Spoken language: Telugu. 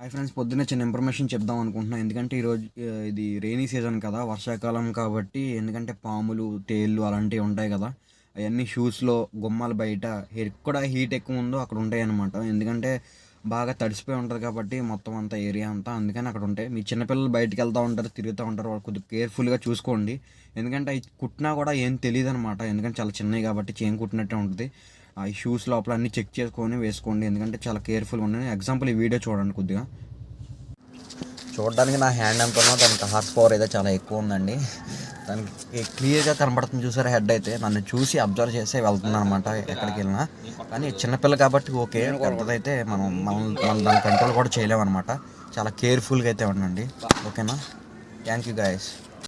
హాయ్ ఫ్రెండ్స్, పొద్దున్నే చిన్న ఇన్ఫర్మేషన్ చెప్దాం అనుకుంటున్నాను. ఎందుకంటే ఈరోజు ఇది రెయినీ సీజన్ కదా, వర్షాకాలం కాబట్టి. ఎందుకంటే పాములు, తేళ్ళు అలాంటివి ఉంటాయి కదా, అవన్నీ షూస్లో, గుమ్మాల బయట ఎక్కడ హీట్ ఎక్కువ ఉందో అక్కడ ఉంటాయి అన్నమాట. ఎందుకంటే బాగా తడిసిపోయి ఉంటుంది కాబట్టి మొత్తం అంతా ఏరియా అంతా, అందుకని అక్కడ ఉంటాయి. మీ చిన్నపిల్లలు బయటకు వెళ్తూ ఉంటారు, తిరుగుతూ ఉంటారు, వాళ్ళు కొద్దిగా కేర్ఫుల్గా చూసుకోండి. ఎందుకంటే అవి కుట్టినా కూడా ఏం తెలియదు అనమాట, ఎందుకంటే చాలా చిన్నవి కాబట్టి చేయం కుట్టినట్టే ఉంటుంది. ఈ షూస్ లోపల అన్నీ చెక్ చేసుకొని వేసుకోండి, ఎందుకంటే చాలా కేర్ఫుల్గా ఉండండి. ఎగ్జాంపుల్ ఈ వీడియో చూడండి. కొద్దిగా చూడడానికి నా హ్యాండ్ ఎంత ఉన్నా దానికి హార్స్ పవర్ అయితే చాలా ఎక్కువ ఉందండి. దానికి క్లియర్గా కనబడుతుంది, చూసారా? హెడ్ అయితే నన్ను చూసి అబ్జర్వ్ చేసే వెళ్తుంది అనమాట ఎక్కడికి వెళ్ళినా. కానీ చిన్నపిల్ల కాబట్టి ఓకే, పెద్దదైతే మనం దాని కంట్రోల్ కూడా చేయలేమన్నమాట. చాలా కేర్ఫుల్గా అయితే ఉండండి. ఓకేనా? Thank you guys.